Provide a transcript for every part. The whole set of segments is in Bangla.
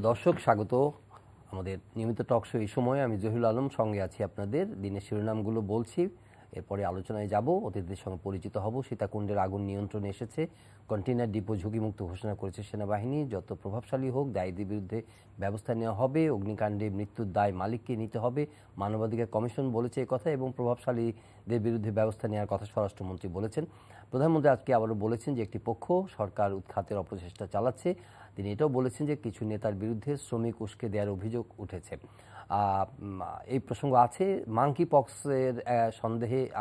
দর্শক স্বাগত আমাদের নিয়মিত টক শো। এই সময় আমি জহিরুল আলম সঙ্গে আছি আপনাদের। দিনের শিরোনামগুলো বলছি, এরপরে আলোচনায় যাব, অতিথিদের সঙ্গে পরিচিত হব। সীতাকুণ্ডের আগুন নিয়ন্ত্রণে এসেছে, কন্টেইনার ডিপো ঝুঁকিমুক্ত ঘোষণা করেছে সেনাবাহিনী। যত প্রভাবশালী হোক দায়ীদের বিরুদ্ধে ব্যবস্থা নেওয়া হবে। অগ্নিকাণ্ডে মৃত্যুর দায় মালিককে নিতে হবে, মানবাধিকার কমিশন বলেছে কথা, এবং প্রভাবশালীদের বিরুদ্ধে ব্যবস্থা নেওয়ার কথা স্বরাষ্ট্রমন্ত্রী বলেছেন। প্রধানমন্ত্রী আজকে আবারও বলেছেন যে একটি পক্ষ সরকার উৎখাতের অপচেষ্টা চালাচ্ছে। তিনি এটাও বলেছেন যে কিছু নেতার বিরুদ্ধে শ্রমিক উস্কে দেওয়ার অভিযোগ উঠেছে। এই প্রসঙ্গ আছে। মাঙ্কি পক্সের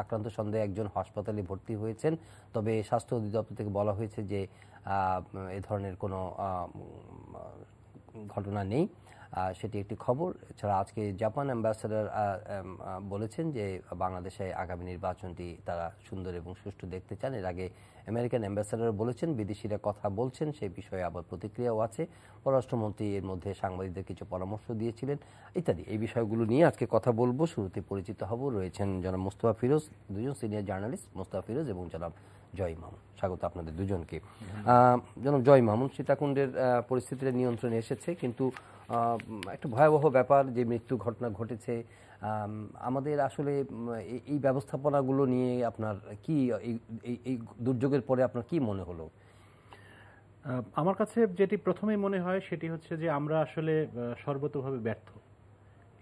আক্রান্ত সন্দেহে একজন হাসপাতালে ভর্তি হয়েছেন, তবে স্বাস্থ্য অধিদপ্তর থেকে বলা হয়েছে যে এ ধরনের কোনো ঘটনা নেই। সেটি একটি খবর। এছাড়া আজকে জাপান অ্যাম্বাসেডর বলেছেন যে বাংলাদেশে আগামী নির্বাচনটি তারা সুন্দর এবং সুষ্ঠু দেখতে চান। এর আগে আমেরিকান অ্যাম্বাসেডর বলেছেন বিদেশিরা কথা বলছেন, সেই বিষয়ে আবার প্রতিক্রিয়াও আছে। পররাষ্ট্রমন্ত্রী এর মধ্যে সাংবাদিকদের কিছু পরামর্শ দিয়েছিলেন ইত্যাদি। এই বিষয়গুলো নিয়ে আজকে কথা বলবো। শুরুতে পরিচিত হব। রয়েছেন জনাব মোস্তফা ফিরোজ, দুজন সিনিয়র জার্নালিস্ট, মোস্তফা ফিরোজ এবং জনাব জয় মামুন। স্বাগত আপনাদের দুজনকে। জনাব জয় মামুন, সীতাকুণ্ডের পরিস্থিতিটা নিয়ন্ত্রণে এসেছে, কিন্তু একটা ভয়াবহ ব্যাপার যে মৃত্যু ঘটনা ঘটেছে। আমাদের আসলে এই ব্যবস্থাপনাগুলো নিয়ে আপনার কি, এই দুর্যোগের পরে আপনার কি মনে হলো? আমার কাছে যেটি প্রথমেই মনে হয় সেটি হচ্ছে যে আমরা আসলে সর্বতোভাবে ব্যর্থ।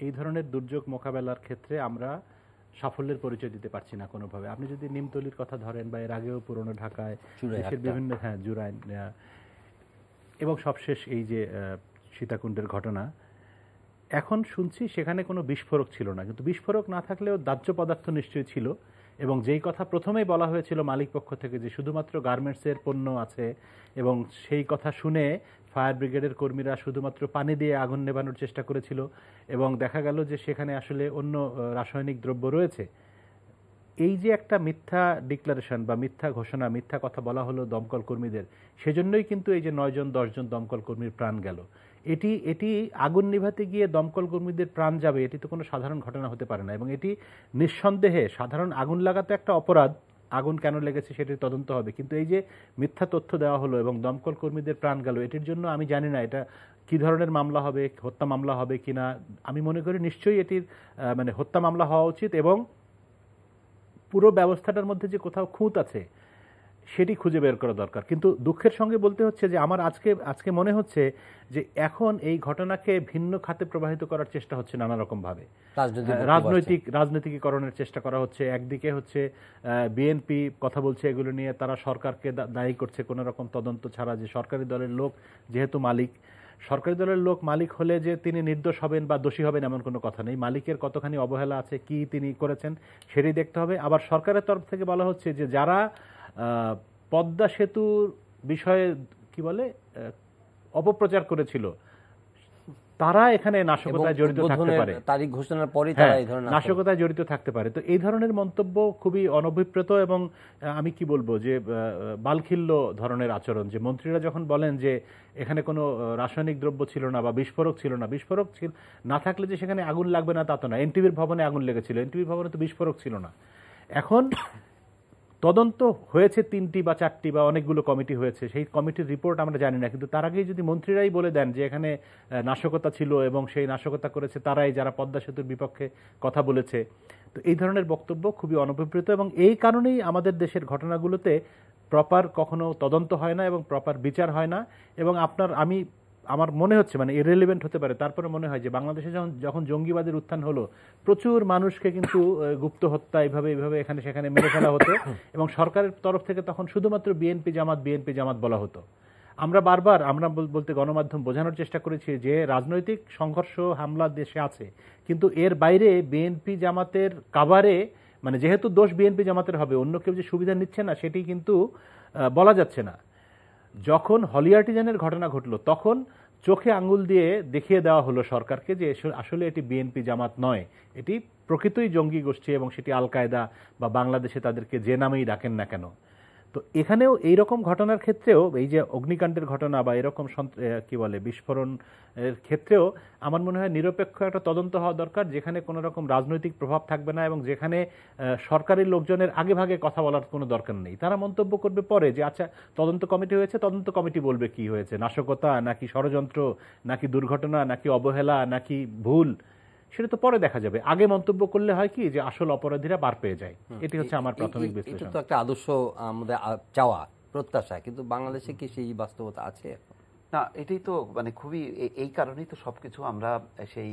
এই ধরনের দুর্যোগ মোকাবেলার ক্ষেত্রে আমরা সাফল্যের পরিচয় দিতে পারছি না কোনোভাবে। আপনি যদি নিমতলির কথা ধরেন বা এর আগেও পুরনো ঢাকায় দেশের বিভিন্ন জুরাইন এবং সবশেষ এই যে সীতাকুণ্ডের ঘটনা, এখন শুনছি সেখানে কোনো বিস্ফোরক ছিল না, কিন্তু বিস্ফোরক না থাকলেও দাহ্য পদার্থ নিশ্চয়ই ছিল। এবং যেই কথা প্রথমেই বলা হয়েছিল মালিক পক্ষ থেকে যে শুধুমাত্র গার্মেন্টসের পণ্য আছে, এবং সেই কথা শুনে ফায়ার ব্রিগেডের কর্মীরা শুধুমাত্র পানি দিয়ে আগুন নেভানোর চেষ্টা করেছিল, এবং দেখা গেল যে সেখানে আসলে অন্য রাসায়নিক দ্রব্য রয়েছে। এই যে একটা মিথ্যা ডিক্লারেশন বা মিথ্যা ঘোষণা, মিথ্যা কথা বলা হলো দমকল কর্মীদের, সেজন্যই কিন্তু এই যে 9 জন 10 জন দমকল কর্মীর প্রাণ গেল। এটি আগুন নিভাতে গিয়ে দমকল কর্মীদের প্রাণ যাবে, এটি তো কোনো সাধারণ ঘটনা হতে পারে না। এবং এটি নিঃসন্দেহে সাধারণ আগুন লাগাতে একটা অপরাধ, আগুন কেন লেগেছে সেটির তদন্ত হবে, কিন্তু এই যে মিথ্যা তথ্য দেওয়া হলো এবং দমকল কর্মীদের প্রাণ গেল, এটির জন্য আমি জানি না এটা কি ধরনের মামলা হবে, হত্যা মামলা হবে কিনা। আমি মনে করি নিশ্চয়ই এটির হত্যা মামলা হওয়া উচিত, এবং পুরো ব্যবস্থাটার মধ্যে যে কোথাও খুঁত আছে সেটি খুঁজে বের করা দরকার। কিন্তু দুঃখের সঙ্গে বলতে হচ্ছে যে আমার আজকে মনে হচ্ছে যে এখন এই ঘটনাকে ভিন্ন খাতে প্রবাহিত করার চেষ্টা হচ্ছে নানা রকম ভাবে, রাজনৈতিকীকরণের চেষ্টা করা হচ্ছে। একদিকে হচ্ছে বিএনপি কথা বলছে এগুলো নিয়ে, তারা সরকারকে দায়ী করছে কোনো রকম তদন্ত ছাড়া, যে সরকারি দলের লোক যেহেতু মালিক, সরকারি দলের লোক মালিক হলে যে তিনি নির্দোষ হবেন বা দোষী হবেন এমন কোনো কথা নেই। মালিকের কতখানি অবহেলা আছে, কি তিনি করেছেন সেটাই দেখতে হবে। আবার সরকারের তরফ থেকে বলা হচ্ছে যে যারা পদ্মা সেতুর বিষয়ে কি বলে অপপ্রচার করেছিল তারা এখানে নাশকতায় জড়িত থাকতে পারে, তারিখ ঘোষণার পরে তারা এই ধরনের নাশকতায় জড়িত থাকতে পারে। তো এই ধরনের মন্তব্য খুবই অনভিপ্রেত এবং আমি কি বলবো যে বালখিল্য ধরনের আচরণ। যে মন্ত্রীরা যখন বলেন যে এখানে কোনো রাসায়নিক দ্রব্য ছিল না বা বিস্ফোরক ছিল না, বিস্ফোরক না থাকলে যে সেখানে আগুন লাগবে না তা তো না। এনটিভির ভবনে আগুন লেগেছিল, এনটিভির ভবনে তো বিস্ফোরক ছিল না। এখন তদন্ত হয়েছে 3টি বা 4টি বা অনেকগুলো কমিটি হয়েছে, সেই কমিটির রিপোর্ট আমরা জানি না, কিন্তু তার আগেই যদি মন্ত্রীরাই বলে দেন যে এখানে নাশকতা ছিল এবং সেই নাশকতা করেছে তারাই, যারা পদ্মা সেতুর বিপক্ষে কথা বলেছে, তো এই ধরনের বক্তব্য খুবই অনভিপ্রেত। এবং এই কারণেই আমাদের দেশের ঘটনাগুলোতে প্রপার কখনো তদন্ত হয় না এবং প্রপার বিচার হয় না। এবং আমার মনে হচ্ছে ইররিলেভেন্ট হতে পারে, তারপরে মনে হয় যে বাংলাদেশে যখন জঙ্গিবাদের উত্থান হলো, প্রচুর মানুষকে কিন্তু গুপ্ত হত্যা এইভাবে এখানে সেখানে মেরে ফেলা হতো, এবং সরকারের তরফ থেকে তখন শুধুমাত্র বিএনপি জামাত বলা হতো। আমরা বলতে গণমাধ্যম বোঝানোর চেষ্টা করেছি যে রাজনৈতিক সংঘর্ষ হামলা দেশে আছে, কিন্তু এর বাইরে বিএনপি জামাতের কাভারে, যেহেতু দোষ বিএনপি জামাতের হবে, অন্য কেউ যে সুবিধা নিচ্ছে না সেটি কিন্তু বলা যাচ্ছে না। যখন হলি আর্টিজানের ঘটনা ঘটলো তখন চোখে আঙ্গুল দিয়ে দেখিয়ে দেওয়া হলো সরকারকে যে আসলে এটি বিএনপি জামাত নয়, এটি প্রকৃতই জঙ্গি গোষ্ঠী, এবং সেটি আল কায়দা বা বাংলাদেশে তাদেরকে যে নামেই ডাকেন না কেন। তো এখানেও এইরকম ঘটনার ক্ষেত্রেও এই যে অগ্নিকাণ্ডের ঘটনা বা এরকম কি বলে বিস্ফোরণ এর ক্ষেত্রেও আমার মনে হয় নিরপেক্ষ একটা তদন্ত হওয়া দরকার, যেখানে কোনো রকম রাজনৈতিক প্রভাব থাকবে না এবং যেখানে সরকারি লোকজনের আগে ভাগে কথা বলার কোনো দরকার নেই। তারা মন্তব্য করবে পরে যে আচ্ছা তদন্ত কমিটি হয়েছে, তদন্ত কমিটি বলবে কি হয়েছে, নাশকতা নাকি ষড়যন্ত্র নাকি দুর্ঘটনা নাকি অবহেলা নাকি ভুল, সেটা তো পরে দেখা যাবে। আগে মন্তব্য করলে হয় কি যে আসল অপরাধীরা পার পেয়ে যায়। এটি হচ্ছে আমার প্রাথমিক বিশ্লেষণ। এটা তো একটা আদর্শ আমাদের চাওয়া প্রত্যাশা, কিন্তু বাংলাদেশে কি সেই বাস্তবতা আছে? না, এটাই তো মানে খুবই এই কারণেই তো সবকিছু আমরা সেই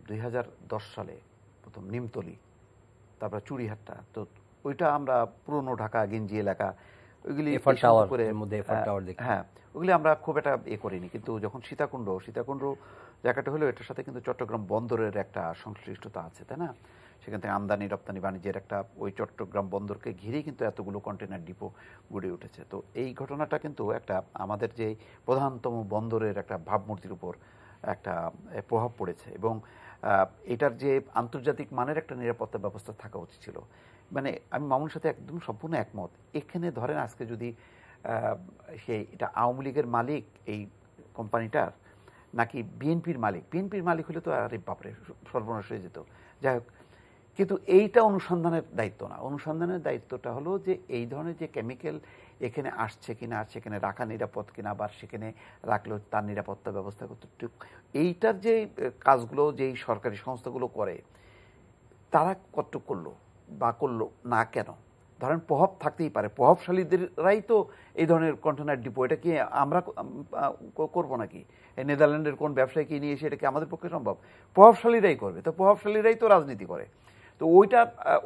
2010 সালে প্রথম নিমতলি, তারপর চুড়িহাট্টা, তো ওইটা আমরা পুরনো ঢাকা গেঞ্জি এলাকা ওইগুলি করে হ্যাঁ ওগুলি আমরা খুব একটা করিনি, কিন্তু যখন সীতাকুণ্ড জায়গাটা হলো এটার সাথে কিন্তু চট্টগ্রাম বন্দরের একটা সংশ্লিষ্টতা আছে, তাই না? সেখান থেকে আমদানি রপ্তানি বাণিজ্যের একটা ওই চট্টগ্রাম বন্দরকে ঘিরেই কিন্তু এতগুলো কন্টেনার ডিপো গড়ে উঠেছে। তো এই ঘটনাটা কিন্তু একটা আমাদের যে প্রধানতম বন্দরের একটা ভাবমূর্তির উপর একটা প্রভাব পড়েছে এবং এটার যে আন্তর্জাতিক মানের একটা নিরাপত্তা ব্যবস্থা থাকা উচিত ছিল। মানে আমি মামুনের সাথে একদম সম্পূর্ণ একমত। এখানে ধরেন আজকে যদি এটা আওয়ামী লীগের মালিক এই কোম্পানিটার নাকি বিএনপির মালিক হলে তো আরে বাপরে সর্বনাশ হয়ে যেত। যাই হোক, কিন্তু এইটা অনুসন্ধানের দায়িত্ব না। অনুসন্ধানের দায়িত্বটা হলো যে এই ধরনের যে কেমিক্যাল এখানে আসছে কিনা, সেখানে রাখা নিরাপদ কিনা, বা সেখানে রাখলেও তার নিরাপত্তা ব্যবস্থা কতটুকু, এইটার যে কাজগুলো যেই সরকারি সংস্থাগুলো করে তারা কতটুকু করলো বা করলো না কেন। ধরেন প্রভাব থাকতেই পারে, প্রভাবশালীদেরই তো এই ধরনের কন্টেনার ডিপো, এটা কি আমরা করবো নাকি? নেদারল্যান্ডের কোন ব্যবসায়ীকে নিয়ে এসে এটা কি আমাদের পক্ষে সম্ভব? প্রভাবশালীরাই করবে। তো প্রভাবশালীরাই তো রাজনীতি করে। তো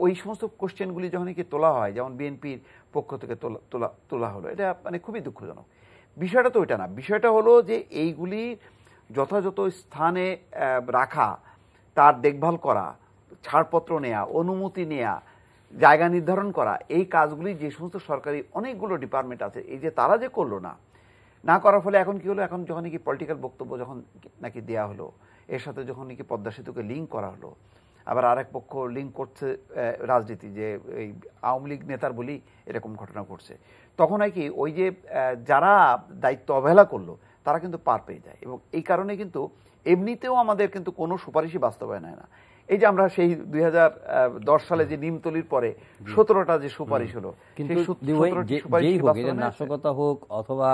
ওই সমস্ত কোশ্চেনগুলি যখন কি তোলা হয়, যেমন বিএনপির পক্ষ থেকে তোলা হলো, এটা মানে খুবই দুঃখজনক। বিষয়টা তো ওইটা না, বিষয়টা হলো যে এইগুলি যথাযথ স্থানে রাখা, তার দেখভাল করা, ছাড়পত্র নেয়া, অনুমতি নেয়া, জায়গা নির্ধারণ করা, এই কাজগুলি যে সমস্ত সরকারি অনেকগুলো ডিপার্টমেন্ট আছে, এই যে তারা যে করলো না করার ফলে এখন কি হলো, এখন যখন নাকি পলিটিক্যাল বক্তব্য যখন নাকি দেয়া হলো, এর সাথে যখন নাকি পদ্মা সেতুকে লিঙ্ক করা হলো, আবার আরেক পক্ষ লিঙ্ক করছে রাজনীতি, যে এই আওয়ামী লীগ নেতার বলি এরকম ঘটনা ঘটছে, তখন হয় কি ওই যে যারা দায়িত্ব অবহেলা করলো তারা কিন্তু পার পেয়ে যায়। এবং এই কারণে কিন্তু এমনিতেও আমাদের কিন্তু কোনো সুপারিশই বাস্তবায়ন হয় না। এই যে আমরা সেই 2010 সালে যে নিমতলির পরে 17টা যে সুপারিশ হলো, কিন্তু নাশকতা হোক অথবা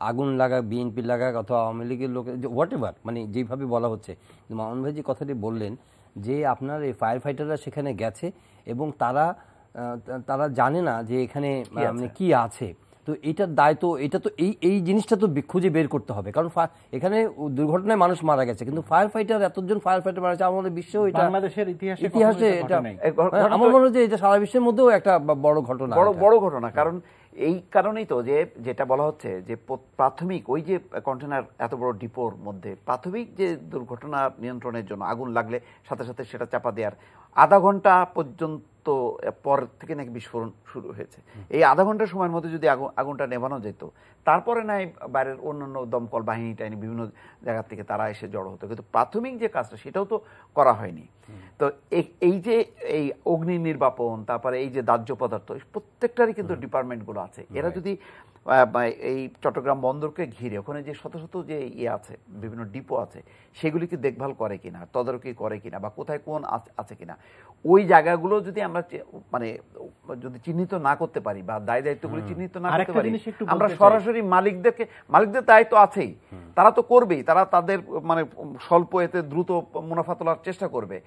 আগুন লাগা, বিএনপি লাগা অথবা আওয়ামী লীগের লোক, হোয়াট এভার, মানে যেভাবে বলা হচ্ছে, মামুন ভাই যে কথাটি বললেন যে আপনার এই ফায়ার ফাইটাররা সেখানে গেছে এবং তারা জানে না যে এখানে কি আছে। তো এটার দায়িত্ব, এটা তো এই জিনিসটা তো খুঁজে বের করতে হবে, কারণ এখানে দুর্ঘটনায় মানুষ মারা গেছে, কিন্তু ফায়ার ফাইটার এতজন ফায়ার ফাইটার মারা গেছে আমাদের বিশ্বেও, এটা বাংলাদেশের ইতিহাসে এটা আমার মনে হয় যে এটা সারা বিশ্বের মধ্যেও একটা বড় ঘটনা। কারণ এই কারণেই তো যে যেটা বলা হচ্ছে যে প্রাথমিক ওই যে কন্টেনার এত বড় ডিপোর মধ্যে প্রাথমিক যে দুর্ঘটনা নিয়ন্ত্রণের জন্য আগুন লাগলে সাথে সাথে সেটা চাপা দেওয়ার আধা ঘন্টা পর্যন্ত পর থেকে নাকি বিস্ফোরণ শুরু হয়েছে। এই আধা ঘন্টার সময়ের মধ্যে যদি আগুনটা নেভানো যেত, তারপরে নাই বাইরের অন্যান্য দমকল বাহিনী টাহিনী বিভিন্ন জায়গা থেকে তারা এসে জড়ো হতো, কিন্তু প্রাথমিক যে কাজটা সেটাও তো করা হয়নি। তো এই যে এই অগ্নি নির্বাপন, তারপরে এই যে দাহ্য পদার্থ, প্রত্যেকটারই কিন্তু ডিপার্টমেন্টগুলো আছে। এরা যদি এই চট্টগ্রাম বন্দরকে ঘিরে ওখানে যে শত শত যে আছে বিভিন্ন ডিপো আছে, সেগুলিকে দেখভাল করে কিনা, তদারকি করে কিনা, বা কোথায় কোন আছে কিনা, ওই জায়গাগুলো যদি আমরা মানে যদি চিহ্নিত না করতে পারি বা দায়িত্বগুলি চিহ্নিত না করতে পারি, আমরা সরাসরি মালিকদের দায়িত্ব আছেই, তারা তো করবেই, তারা তাদের মানে স্বল্প এতে দ্রুত মুনাফা তোলার চেষ্টা করবে।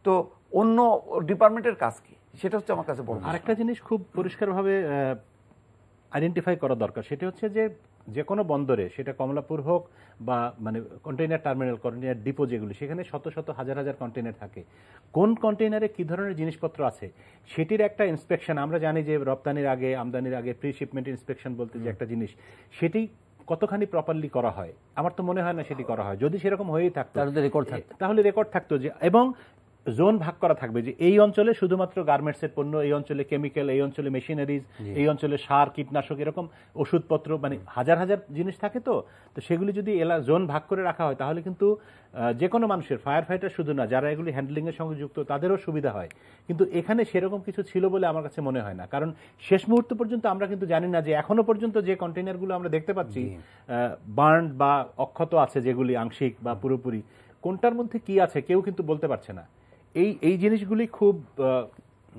তো অন্য ডিপার্টমেন্টের কাজ কি, সেটা হচ্ছে আমার কাছে বড়। আরেকটা জিনিস খুব পরিষ্কারভাবে আইডেন্টিফাই করা দরকার, সেটা হচ্ছে যে কোনো বন্দরে, সেটা কমলাপুর হোক বা মানে কন্টেইনার টার্মিনাল, কন্টেইনার ডিপো যেগুলি, সেখানে শত শত হাজার হাজার কন্টেইনার থাকে। কোন কন্টেইনারে কী ধরনের জিনিসপত্র আছে সেটির একটা ইন্সপেকশন, আমরা জানি যে রপ্তানির আগে আমদানির আগে প্রি শিপমেন্ট ইন্সপেকশন বলতে যে একটা জিনিস, সেটি কতখানি প্রপারলি করা হয়? আমার তো মনে হয় না সেটি করা হয়। যদি সেরকম হয়েই থাকতো তাহলে রেকর্ড থাকতো যে, এবং জোন ভাগ করা থাকবে, যে এই অঞ্চলে শুধুমাত্র গার্মেন্টসের পণ্য, এই অঞ্চলে কেমিক্যাল, এই অঞ্চলে মেশিনারিজ, এই অঞ্চলে সার কীটনাশক, এরকম ওষুধপত্র, মানে হাজার হাজার জিনিস থাকে। তো সেগুলি যদি জোন ভাগ করে রাখা হয় তাহলে কিন্তু যে কোনো মানুষের, ফায়ার ফাইটার শুধু না, যারা এগুলি হ্যান্ডলিং এর সঙ্গে যুক্ত তাদেরও সুবিধা হয়। কিন্তু এখানে সেরকম কিছু ছিল বলে আমার কাছে মনে হয় না, কারণ শেষ মুহূর্ত পর্যন্ত আমরা কিন্তু জানি না যে এখনো পর্যন্ত যে কন্টেইনারগুলো আমরা দেখতে পাচ্ছি বার্ন বা অক্ষত আছে, যেগুলি আংশিক বা পুরোপুরি, কোনটার মধ্যে কি আছে কেউ কিন্তু বলতে পারছে না। এই জিনিসগুলি খুব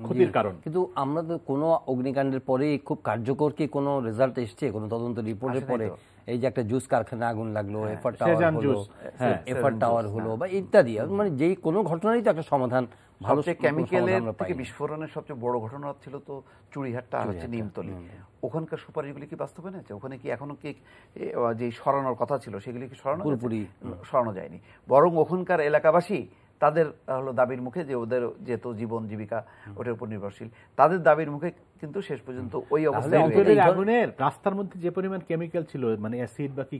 ক্ষতির কারণ। কিন্তু আমরা তো কোনো অগ্নিকাণ্ডের পরে খুব কার্যকর কি কোনো রেজাল্ট এসছে, কোনো তদন্ত রিপোর্টের পরে? এই যে একটা জুস কারখানা আগুন লাগলো, এফআর টাওয়ার হলো বা ইত্যাদি, মানে যেই কোনো ঘটনারই তো একটা সমাধান, ভালো কেমিক্যালের থেকে বিস্ফোরণের সবচেয়ে বড় ঘটনা ছিল তো চুড়িহাটটা আর হচ্ছে নিমতলী। ওখানকার সুপারিশগুলি কি বাস্তবায়ন হয়েছে? ওখানে কি এখনো কি যে সরানোর কথা ছিল সেগুলি কি পুরোপুরি সরানো যায়নি? বরং ওখানকার এলাকাবাসী তাদের হলো দাবির মুখে, যে ওদের যেহেতু জীবন জীবিকা ওটার উপর নির্ভরশীল, তাদের দাবির মুখে কিন্তু শেষ পর্যন্ত ওই অবস্থায় আগুনের রাস্তার মধ্যে যে পরিমাণ কেমিক্যাল ছিল, মানে অ্যাসিড বা কি,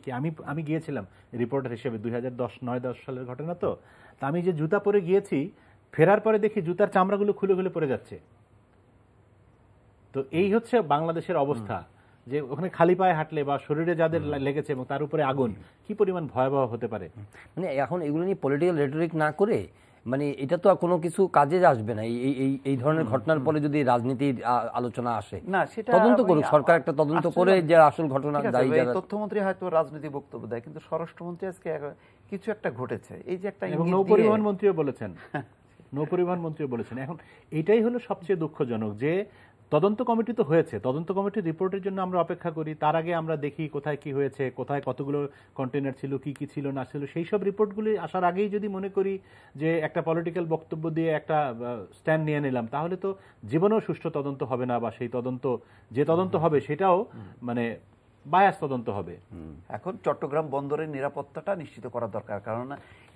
আমি গিয়েছিলাম রিপোর্টার হিসেবে 2009-10 সালের ঘটনা। তো আমি যে জুতা পরে গিয়েছি, ফেরার পরে দেখি জুতার চামড়াগুলো খুলে খুলে পড়ে যাচ্ছে। তো এই হচ্ছে বাংলাদেশের অবস্থা, যে ওখানে খালি পায়ে হাঁটলে বা শরীরে যাদের লেগেছে এবং তার উপরে আগুন, কি পরিমাণ ভয়াবহ হতে পারে। মানে এখন এগুলো নিয়ে পলিটিক্যাল রেটরিক না করে, মানে এটা তো আর কোনো কিছু কাজে আসবে না। এই ধরনের ঘটনার পরে যদি রাজনীতির আলোচনা আসে, না সেটা তদন্ত করুক সরকার, একটা তদন্ত করে যে আসল ঘটনা দায়ী যারা। তথ্যমন্ত্রী হয়তো রাজনীতি বক্তব্য দেয়, কিন্তু স্বরাষ্ট্রমন্ত্রী আজকে কিছু একটা ঘটেছে, এই যে একটা, এবং নৌপরিবহন মন্ত্রীও বলেছেন, নৌপরিবহন মন্ত্রীও বলেছেন। এখন এটাই হলো সবচেয়ে দুঃখজনক, যে তদন্ত কমিটি তো হয়েছে, তদন্ত কমিটির রিপোর্টের জন্য আমরা অপেক্ষা করি, তার আগে আমরা দেখি কোথায় কি হয়েছে, কোথায় কতগুলো কন্টেইনার ছিল, কি কি ছিল না ছিল, সেই সব রিপোর্টগুলি আসার আগেই যদি মনে করি যে একটা পলিটিক্যাল বক্তব্য দিয়ে একটা স্ট্যান্ড নিয়ে নিলাম, তাহলে তো জীবনেও সুষ্ঠু তদন্ত হবে না, বা সেই তদন্ত, যে তদন্ত হবে সেটাও মানে বায়াস তদন্ত হবে। এখন চট্টগ্রাম বন্দরের নিরাপত্তাটা নিশ্চিত করা দরকার, কারণ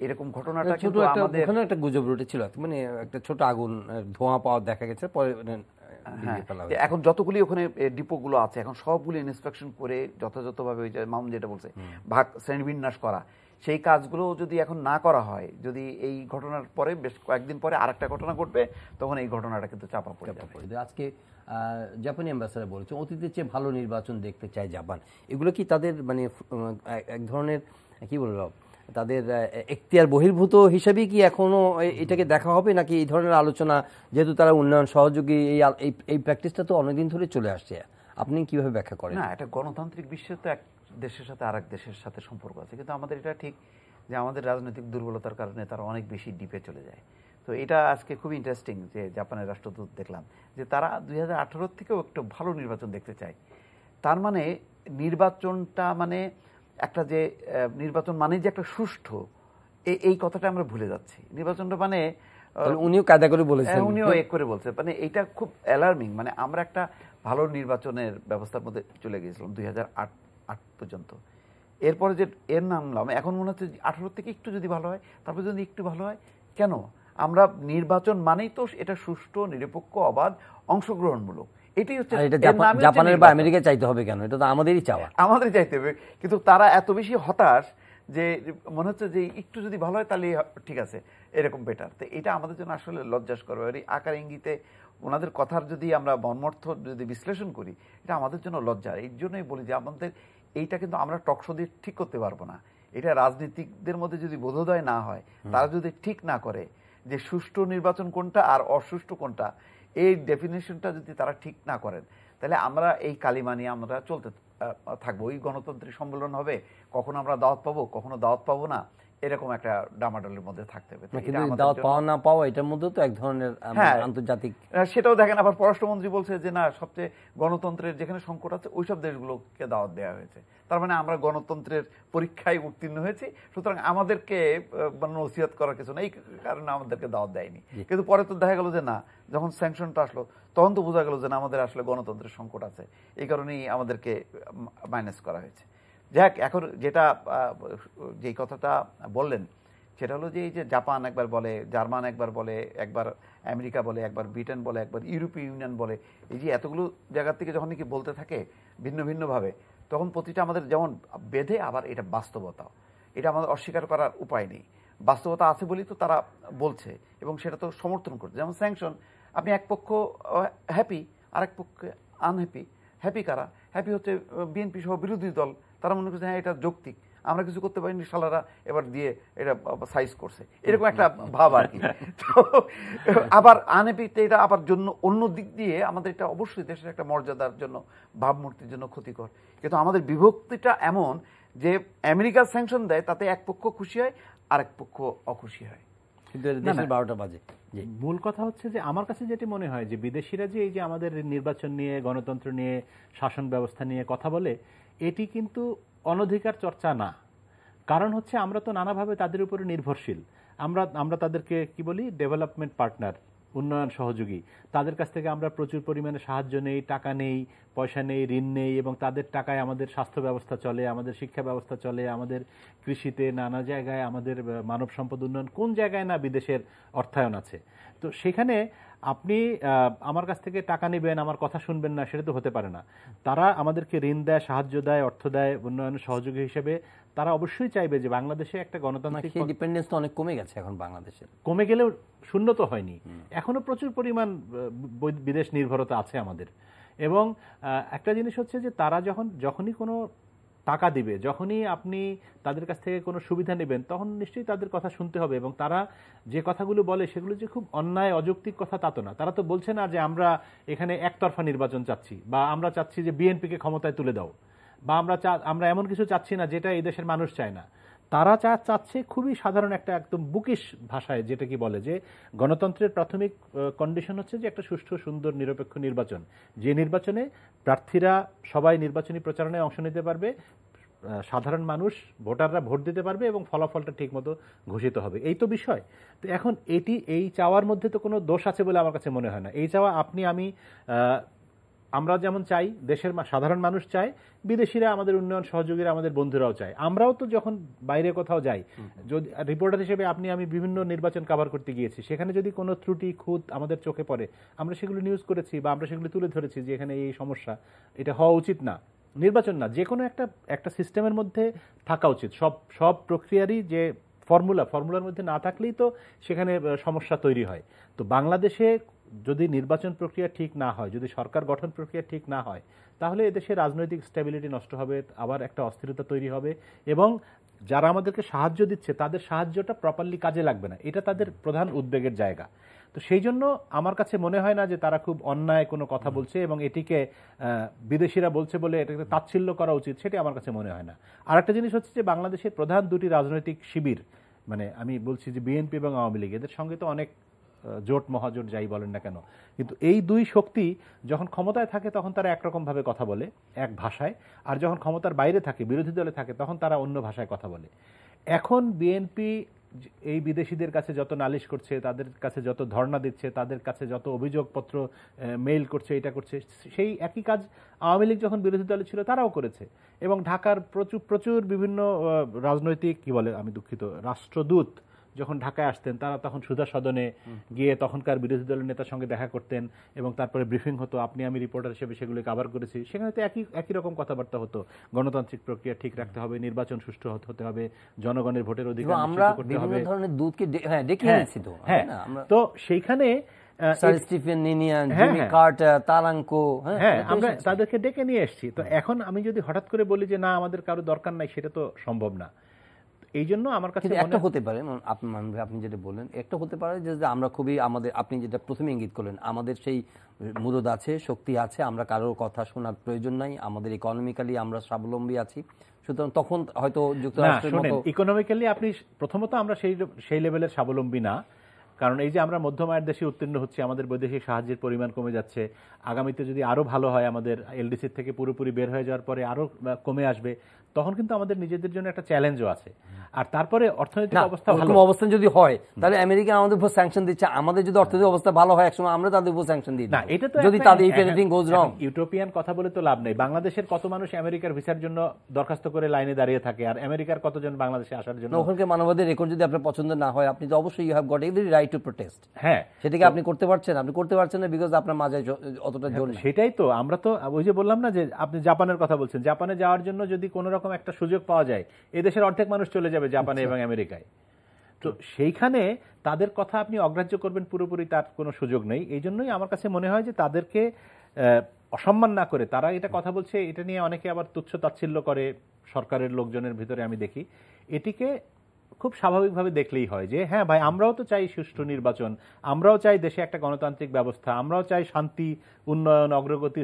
এরকম ঘটনাটা কিন্তু আমাদের ওখানে একটা গুজব উঠেছিল, মানে একটা ছোট আগুন, ধোঁয়া পাওয়া দেখা গেছে পরে। এখন যতগুলি ওখানে ডিপোগুলো আছে, এখন সবগুলি ইন্সপেকশন করে যথাযথভাবে, ওই যে মামুন যেটা বলছে, ভাগ শ্রেণীবিন্যাস করা, সেই কাজগুলো যদি এখন না করা হয়, যদি এই ঘটনার পরে বেশ কয়েকদিন পরে আরেকটা ঘটনা ঘটবে, তখন এই ঘটনাটা কিন্তু চাপা পড়ে যাবে। আজকে জাপানি অ্যাম্বাসেডর বলেছে অতীতের চেয়ে ভালো নির্বাচন দেখতে চায় জাপান। এগুলো কি তাদের মানে এক ধরনের কি বলবো, তাদের এখতিয়ার বহির্ভূত হিসাবে কি এখনো এটাকে দেখা হবে, নাকি এই ধরনের আলোচনা, যেহেতু তারা উন্নয়ন সহযোগী, এই প্র্যাকটিসটা তো অনেকদিন ধরে চলে আসছে, আপনি কিভাবে ব্যাখ্যা করেন? না, এটা গণতান্ত্রিক বিশ্বে তো এক দেশের সাথে আরেক দেশের সাথে সম্পর্ক আছে, কিন্তু আমাদের এটা ঠিক যে আমাদের রাজনৈতিক দুর্বলতার কারণে তারা অনেক বেশি ডিপে চলে যায়। তো এটা আজকে খুব ইন্টারেস্টিং যে জাপানের রাষ্ট্রদূত দেখলাম যে তারা 2018 থেকেও একটু ভালো নির্বাচন দেখতে চায়। তার মানে নির্বাচনটা মানে একটা যে নির্বাচন মানে যে একটা সুষ্ঠু, এই কথাটা আমরা ভুলে যাচ্ছি। নির্বাচনটা মানে উনিও কায়দা করে বলেছেন, উনিও এক করে বলছে, মানে এটা খুব অ্যালার্মিং। মানে আমরা একটা ভালো নির্বাচনের ব্যবস্থার মধ্যে চলে গিয়েছিলাম 2008 পর্যন্ত। এরপরে যে এর নামলাম, এখন মনে হচ্ছে 18 থেকে একটু যদি ভালো হয়, তারপর যদি একটু ভালো হয়, কেন? আমরা নির্বাচন মানেই তো এটা সুষ্ঠু, নিরপেক্ষ, অবাধ, অংশগ্রহণমূলক। এটাই হচ্ছে জাপানের বা আমেরিকা চাইতে হবে কেন? এটা তো আমাদেরই চাওয়া, আমাদেরই চাইতে হবে। কিন্তু তারা এত বেশি হতাশ যে মনে হচ্ছে যে একটু যদি ভালো হয় তাহলে ঠিক আছে, এরকম বেটার। তো এটা আমাদের জন্য আসলে লজ্জাস্কর। আকার ইঙ্গিতে ওনাদের কথার যদি আমরা মর্মার্থ যদি বিশ্লেষণ করি, এটা আমাদের জন্য লজ্জা। এই জন্যই বলি যে আমাদের এইটা কিন্তু আমরা টকশো দিয়ে ঠিক করতে পারবো না। এটা রাজনীতিকদের মধ্যে যদি বোধোদয় না হয়, তারা যদি ঠিক না করে যে সুষ্ঠু নির্বাচন কোনটা আর অসুষ্ঠু কোনটা, এই ডেফিনেশনটা যদি তারা ঠিক না করেন, তাহলে আমরা এই কালিমা নিয়ে আমরা চলতে থাকবো। ওই গণতান্ত্রিক সম্মেলন হবে, কখনো আমরা দাওয়াত পাবো, কখনো দাওয়াত পাবো না, এরকম একটা ডামাডোলের মধ্যে থাকতে হবে। দাওয়াত পাওয়া না পাওয়া এটার মধ্যে তো এক ধরনের আন্তর্জাতিক, সেটাও দেখেন। আবার পররাষ্ট্রমন্ত্রী বলছে যে না, সবচেয়ে গণতন্ত্রের যেখানে সংকট আছে ওইসব দেশগুলোকে দাওয়াত দেওয়া হয়েছে। তার মানে আমরা গণতন্ত্রের পরীক্ষায় উত্তীর্ণ হয়েছি, সুতরাং আমাদেরকে নসিহত করার কিছু না, এই কারণে আমাদেরকে দাওয়াত দেয়নি। কিন্তু পরে তো দেখা গেল যে না, যখন স্যাংশনটা আসলো তখন তো বোঝা গেল যে না, আমাদের আসলে গণতন্ত্রের সংকট আছে, এই কারণেই আমাদেরকে মাইনাস করা হয়েছে। যাক, এখন যেটা যেই কথাটা বললেন সেটা হলো যে এই যে জাপান একবার বলে, জার্মান একবার বলে, একবার আমেরিকা বলে, একবার ব্রিটেন বলে, একবার ইউরোপীয় ইউনিয়ন বলে, এই যে এতগুলো জায়গার থেকে যখন নাকি বলতে থাকে ভিন্ন ভিন্নভাবে, তখন প্রতিটা আমাদের যেমন বেঁধে, আবার এটা বাস্তবতা, এটা আমাদের অস্বীকার করার উপায় নেই। বাস্তবতা আছে বলেই তো তারা বলছে এবং সেটা তো সমর্থন করছে। যেমন স্যাংশন, আপনি এক পক্ষ হ্যাপি, আরেক পক্ষে আনহ্যাপি। হ্যাপি কারা? হ্যাপি হচ্ছে বিএনপি সহ বিরোধী দল, তারা মনে করছে হ্যাঁ এটা যৌক্তিক, আমরা কিছু করতে পারিনি, শালারা এবার দিয়ে এটা সাইজ করছে, এরকম একটা ভাব আর কি। তো আবার আনহ্যাপিতে এটা আবার জন্য অন্য দিক দিয়ে আমাদের এটা অবশ্যই দেশের একটা মর্যাদার জন্য, ভাবমূর্তির জন্য ক্ষতিকর। কিন্তু আমাদের বিভক্তিটা এমন যে আমেরিকা স্যাংশন দেয় তাতে এক পক্ষ খুশি হয়, আরেক পক্ষ অখুশি হয়। কিন্তু দেশের 12টা বাজে। মূল কথা হচ্ছে যে আমার কাছে যেটি মনে হয় যে বিদেশিরা যে এই যে আমাদের নির্বাচন নিয়ে, গণতন্ত্র নিয়ে, শাসন ব্যবস্থা নিয়ে কথা বলে, এটি কিন্তু অনধিকার চর্চা না। কারণ হচ্ছে আমরা তো নানাভাবে তাদের উপরে নির্ভরশীল। আমরা তাদেরকে কি বলি, ডেভেলপমেন্ট পার্টনার, উন্নয়ন সহযোগী। তাদের কাছ থেকে আমরা প্রচুর পরিমাণে সাহায্য নেই, টাকা নেই, পয়সা নেই, ঋণ নেই, এবং তাদের টাকায় আমাদের স্বাস্থ্য ব্যবস্থা চলে, আমাদের শিক্ষা ব্যবস্থা চলে, আমাদের কৃষিতে, নানা জায়গায় আমাদের মানব সম্পদ উন্নয়ন, কোন জায়গায় না বিদেশের অর্থায়ন আছে। তো সেখানে আপনি আমার কাছ থেকে টাকা নেবেন, আমার কথা শুনবেন না, সেটা তো হতে পারে না। তারা আমাদেরকে ঋণ দেয়, সাহায্য দেয়, অর্থ দেয়, উন্নয়ন সহযোগী হিসেবে। তারা অবশ্যই চাইবে যে বাংলাদেশে একটা গণতান্ত্রিক ডিপেন্ডেন্স তো অনেক কমে গেছে এখন বাংলাদেশের। কমে গেলেও শূন্য তো হয়নি, এখনো প্রচুর পরিমাণ বিদেশ নির্ভরতা আছে আমাদের। এবং একটা জিনিস হচ্ছে যে তারা যখনই কোনো টাকা দিবে, যখনই আপনি তাদের কাছ থেকে কোনো সুবিধা নেবেন, তখন নিশ্চয়ই তাদের কথা শুনতে হবে। এবং তারা যে কথাগুলো বলে সেগুলো যে খুব অন্যায় অযৌক্তিক কথা তা তো না। তারা তো বলছে না যে আমরা এখানে একতরফা নির্বাচন চাচ্ছি, বা আমরা চাচ্ছি যে বিএনপিকে ক্ষমতায় তুলে দাও, বা আমরা এমন কিছু চাচ্ছি না যেটা এই দেশের মানুষ চায় না। তারা চাচ্ছে খুবই সাধারণ একটা একদম বুকিশ ভাষায় যেটা কি বলে যে গণতন্ত্রের প্রাথমিক কন্ডিশন হচ্ছে যে একটা সুষ্ঠু, সুন্দর, নিরপেক্ষ নির্বাচন, যে নির্বাচনে প্রার্থীরা সবাই নির্বাচনী প্রচারণায় অংশ নিতে পারবে, সাধারণ মানুষ, ভোটাররা ভোট দিতে পারবে, এবং ফলাফলটা ঠিকমতো ঘোষিত হবে। এই তো বিষয়। তো এখন এই চাওয়ার মধ্যে তো কোনো দোষ আছে বলে আমার কাছে মনে হয় না। এই চাওয়া আপনি আমি আমরা যেমন চাই, দেশের সাধারণ মানুষ চায়, বিদেশিরা, আমাদের উন্নয়ন সহযোগীরা, আমাদের বন্ধুরাও চায়। আমরাও তো যখন বাইরে কোথাও যাই, যদি রিপোর্টার হিসেবে আমি বিভিন্ন নির্বাচন কভার করতে গিয়েছি, সেখানে যদি কোনো ত্রুটি খুঁত আমাদের চোখে পড়ে, আমরা সেগুলো নিউজ করেছি, বা আমরা সেগুলো তুলে ধরেছি যে এখানে এই সমস্যা, এটা হওয়া উচিত না। নির্বাচন না, যে কোনো একটা সিস্টেমের মধ্যে থাকা উচিত। সব প্রক্রিয়ারই যে ফর্মুলার মধ্যে না থাকলেই তো সেখানে সমস্যা তৈরি হয়। তো বাংলাদেশে যদি নির্বাচন প্রক্রিয়া ঠিক না হয়, যদি সরকার গঠন প্রক্রিয়া ঠিক না হয়, তাহলে এদেশে রাজনৈতিক স্টেবিলিটি নষ্ট হবে, আবার একটা অস্থিরতা তৈরি হবে, এবং যারা আমাদেরকে সাহায্য দিচ্ছে তাদের সাহায্যটা প্রপারলি কাজে লাগবে না। এটা তাদের প্রধান উদ্বেগের জায়গা। তো সেই জন্য আমার কাছে মনে হয় না যে তারা খুব অন্যায় কোনো কথা বলছে, এবং এটিকে বিদেশিরা বলছে বলে এটাকে তাচ্ছিল্য করা উচিত, সেটি আমার কাছে মনে হয় না। আর একটা জিনিস হচ্ছে যে বাংলাদেশের প্রধান দুটি রাজনৈতিক শিবির, মানে আমি বলছি যে বিএনপি এবং আওয়ামী লীগ, এদের সঙ্গে তো অনেক জোট মহাজোট যাই বলেন না কেন, কিন্তু এই দুই শক্তি যখন ক্ষমতায় থাকে তখন তারা একরকম ভাবে কথা বলে, এক ভাষায়, আর যখন ক্ষমতার বাইরে থাকে, বিরোধী দলে থাকে, তখন তারা অন্য ভাষায় কথা বলে। এখন বিএনপি এই বিদেশিদের কাছে যত নালিশ করছে, তাদের কাছে যত ধর্ণা দিচ্ছে, তাদের কাছে যত অভিযোগপত্র মেইল করছে, এটা করছে, সেই একই কাজ আওয়ামী লীগ যখন বিরোধী দলে ছিল তারাও করেছে। এবং ঢাকার প্রচুর বিভিন্ন রাজনৈতিক রাষ্ট্রদূত যখন ঢাকায় আসতেন, তারা তখন সুধা সদনে গিয়ে তখনকার বিরোধী দলের নেতার সঙ্গে দেখা করতেন, এবং তারপরে ব্রিফিং হতো, আমি রিপোর্টার হিসেবে সেগুলো কভার করেছি। সেখানে তো একই রকম কথাবার্তা হতো, গণতান্ত্রিক প্রক্রিয়া ঠিক রাখতে হবে, নির্বাচন সুষ্ঠু হতে হবে, জনগণের ভোটের অধিকার নিশ্চিত করতে হবে। তো সেইখানে স্টিফেন নিনিয়ান, জিমি কার্টার, তারাঙ্কো, আমরা তাদেরকে ডেকে নিয়ে এসেছি। তো এখন আমি যদি হঠাৎ করে বলি যে না আমাদের কারো দরকার নাই, সেটা তো সম্ভব না। এই জন্য আমার কাছে একটা হতে পারে, আপনি যেটা বললেন, একটা হতে পারে যে আমরা খুবই আপনি যেটা প্রথমে ইঙ্গিত করলেন, আমাদের সেই মুরদ আছে, শক্তি আছে, আমরা কারোর কথা শোনার প্রয়োজন নাই, আমাদের ইকোনমিক্যালি আমরা স্বাবলম্বী আছি, সুতরাং তখন হয়তো যুক্তরাষ্ট্রের মতো ইকোনমিক্যালি আপনি প্রথমত আমরা সেই লেভেলের স্বাবলম্বী না। কারণ এই যে আমরা মধ্যম আয়ের দেশে উত্তীর্ণ হচ্ছি, আমাদের বৈদেশিক সাহায্যের পরিমাণ কমে যাচ্ছে, আগামীতে যদি আরো ভালো হয়, আমাদের এলডিসি থেকে পুরোপুরি বের হয়ে যাওয়ার পরে আরো কমে আসবে, তখন কিন্তু আমাদের নিজেদের জন্য একটা চ্যালেঞ্জও আছে। আর তারপরে অর্থনৈতিক অবস্থা ভালো অবস্থান যদি হয়, তাহলে আমেরিকা আমাদের উপর স্যাংশন দিচ্ছে, আমাদের যদি অর্থনৈতিক অবস্থা ভালো হয় একসময় আমরা তাদের উপর স্যাংশন দিই না, এটা তো যদি তাদের এনিথিং গোজ রং। ইউটোপিয়ান কথা বলে তো লাভ নেই। বাংলাদেশের কত মানুষ আমেরিকার ভিসার জন্য দরখাস্ত করে লাইনে দাঁড়িয়ে থাকে, আর আমেরিকার কতজন বাংলাদেশে আসার জন্য। ওখানকার মানবাধিকার রেকর্ড যদি আপনার পছন্দ না হয়, আপনি তো অবশ্যই you have got every right to protest. হ্যাঁ, সেটাকে আপনি করতে পারছেন না বিকজ আপনার মাঝে অতটা জোর নেই। সেটাই তো, আমরা তো ওই যে বললাম না যে আপনি জাপানের কথা বলছেন, জাপানে যাওয়ার জন্য যদি কোনো রকম একটা সুযোগ পাওয়া যায়, এদেশের অর্ধেক মানুষ চলে যাবে জাপানে এবং আমেরিকায়। তো সেইখানে তাদের কথা আপনি অগ্রাহ্য করবেন পুরোপুরি তার কোনো সুযোগ নেই। এই জন্যই আমার কাছে মনে হয় যে তাদেরকে অসম্মান না করে, তারা এটা কথা বলছে, এটা নিয়ে অনেকে আবার তুচ্ছ তাচ্ছিল্য করে সরকারের লোকজনের ভিতরে আমি দেখি, এটিকে খুব স্বাভাবিকভাবে দেখলেই হয় যে হ্যাঁ ভাই, আমরাও তো চাই সুষ্ঠু নির্বাচন, আমরাও চাই দেশে একটা গণতান্ত্রিক ব্যবস্থা, আমরাও চাই শান্তি, উন্নয়ন, অগ্রগতি,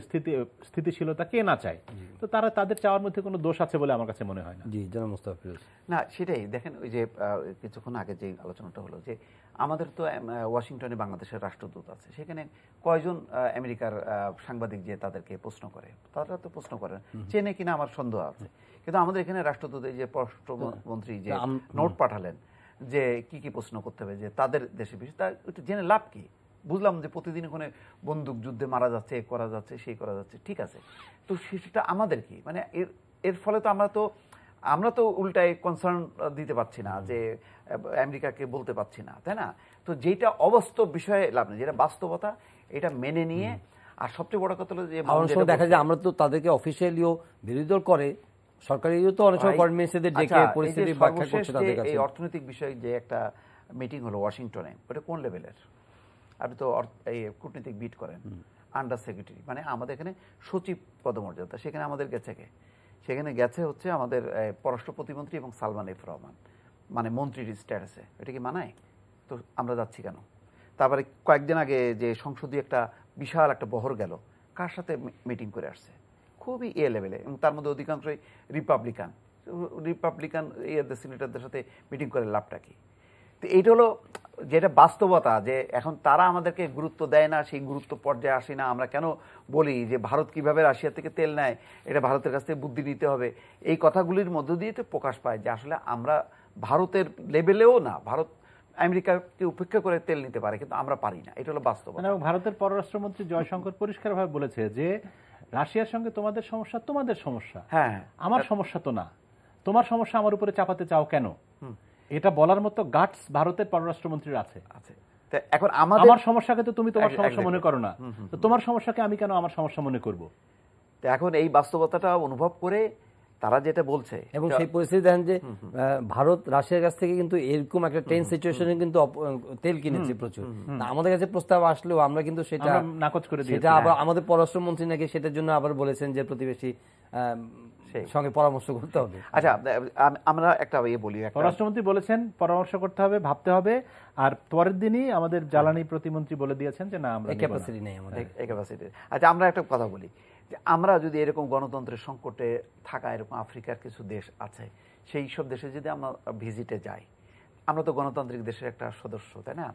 স্থিতিশীলতা, কে না চায়? তো তারা তাদের চাওয়ার মধ্যে কোনো দোষ আছে বলে আমার কাছে মনে হয় না। জি, জনাব মোস্তফা ফিরোজ। না, সেটাই দেখেন, ওই যে কিছুক্ষণ আগে যে আলোচনাটা হলো যে আমাদের তো ওয়াশিংটনে বাংলাদেশের রাষ্ট্রদূত আছে, সেখানে কয়জন আমেরিকার সাংবাদিক যে তাদেরকে প্রশ্ন করে, তারা তো প্রশ্ন করে চেনে কিনা আমার সন্দেহ আছে। কিন্তু আমাদের এখানে রাষ্ট্রদূত, এই যে পররাষ্ট্রমন্ত্রী যে নোট পাঠালেন যে কি কি প্রশ্ন করতে হবে যে তাদের দেশে বিষয়, তা ওইটা জেনে লাভ কি? বুঝলাম যে প্রতিদিন ওখানে বন্দুক যুদ্ধে মারা যাচ্ছে, করা যাচ্ছে, সেই করা যাচ্ছে, ঠিক আছে, তো সেটা আমাদের কি? মানে এর ফলে তো আমরা তো উল্টায় কনসার্ন দিতে পারছি না, যে আমেরিকাকে বলতে পারছি না, তাই না? তো যেটা অবাস্তব বিষয়ে লাভ নেই, যেটা বাস্তবতা এটা মেনে নিয়ে, আর সবচেয়ে বড় কথা হলো যে দেখা যায় আমরা তো তাদেরকে অফিসিয়ালিও বিরোধী দল করে, সরকারিও তো অনেক সময় ফরেন মিনিস্টারদের ডেকে পরিস্থিতি ব্যাখ্যা করতে তাদের কাছে। এই অর্থনৈতিক বিষয়ে যে একটা মিটিং হলো ওয়াশিংটনে, ওটা কোন লেভেলের? আপনি তো এই কূটনীতিক বিট করেন, আন্ডার সেক্রেটারি, মানে আমাদের এখানে সচিব পদমর্যাদা, সেখানে আমাদের সেখানে গেছে হচ্ছে আমাদের পররাষ্ট্র প্রতিমন্ত্রী এবং সালমান এফ রহমান, মানে মন্ত্রীর স্ট্যাটাসে। এটা কি মানায়? তো আমরা যাচ্ছি কেন? তারপরে কয়েকদিন আগে যে সংসদীয় একটা বিশাল একটা বহর গেল, কার সাথে মিটিং করে আসছে? খুবই লেভেলে, এবং তার মধ্যে অধিকাংশই রিপাবলিকান সিনেটরদের সাথে মিটিং করে লাভটা কি? তো এইটা হলো যেটা বাস্তবতা, যে এখন তারা আমাদেরকে গুরুত্ব দেয় না, সেই গুরুত্ব পর্যায়ে আসি না। আমরা কেন বলি যে ভারত কিভাবে রাশিয়া থেকে তেল নেয়, এটা ভারতের কাছ থেকে বুদ্ধি নিতে হবে, এই কথাগুলির মধ্য দিয়ে তো প্রকাশ পায় যে আসলে আমরা ভারতের লেভেলেও না, ভারত আমেরিকাকে উপেক্ষা করে তেল নিতে পারে, কিন্তু আমরা পারি না। এটা হলো বাস্তবতা। ভারতের পররাষ্ট্রমন্ত্রী জয়শঙ্কর পরিষ্কারভাবে বলেছে যে রাশিয়ার সঙ্গে তোমাদের সমস্যা তোমাদের সমস্যা, হ্যাঁ, আমার সমস্যা তো না, তোমার সমস্যা আমার উপরে চাপাতে চাও কেন? এটা বলার মতো গাটস ভারতের পররাষ্ট্রমন্ত্রীর আছে। এখন আমার সমস্যাকে তো তুমি তোমার সমস্যা মনে করো না, তো তোমার সমস্যাকে আমি কেন আমার সমস্যা মনে করব? তো এখন এই বাস্তবতাটা অনুভব করে তারা যেটা বলছে, এবং সেই পরিস্থিতি দেখেন যে ভারত রাশিয়ার কাছ থেকে কিন্তু এরকম একটা টেন্স সিচুয়েশনে কিন্তু তেল কিনেছে প্রচুর। আমাদের কাছে প্রস্তাব আসলেও আমরা কিন্তু সেটা নাকচ করে দিয়েছি। সেটা আবার আমাদের পররাষ্ট্রমন্ত্রী নাকি সেটার জন্য আবার বলেছেন যে প্রতিবেশী সঙ্গে পরামর্শ করতে হবে। আচ্ছা, আমরা একটা বলি, পররাষ্ট্রমন্ত্রী বলেছেন পরামর্শ করতে হবে, ভাবতে হবে, আর পরের দিনই আমাদের জ্বালানি প্রতিমন্ত্রী বলে দিয়েছেন যে না, আমরা ক্যাপাসিটি নেই আমাদের, ক্যাপাসিটি। আচ্ছা, আমরা একটা কথা বলি যে আমরা যদি এরকম গণতন্ত্রের সংকটে থাকা এরকম আফ্রিকার কিছু দেশ আছে, সেই সব দেশে যদি আমরা ভিজিটে যাই, আমরা তো গণতান্ত্রিক দেশের একটা সদস্য, তাই না?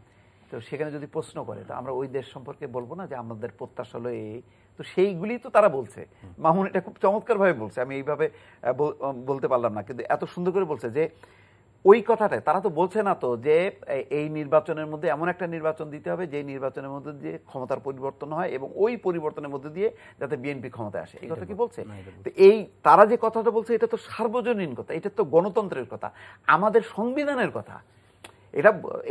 তো সেখানে যদি প্রশ্ন করে, তো আমরা ওই দেশ সম্পর্কে বলবো না যে আমাদের প্রত্যাশা হলো এই? তো সেইগুলি তো তারা বলছে। মামুন এটা খুব চমৎকারভাবে বলছে, আমি এইভাবে বলতে পারলাম না, কিন্তু এত সুন্দর করে বলছে যে ওই কথাটাই তারা তো বলছে না তো যে এই নির্বাচনের মধ্যে এমন একটা নির্বাচন দিতে হবে যে নির্বাচনের মধ্যে দিয়ে ক্ষমতার পরিবর্তন হয় এবং ওই পরিবর্তনের মধ্যে দিয়ে যাতে বিএনপি ক্ষমতায় আসে, এই কথা কি বলছে? তো এই তারা যে কথাটা বলছে, এটা তো সার্বজনীন কথা, এটা তো গণতন্ত্রের কথা, আমাদের সংবিধানের কথা।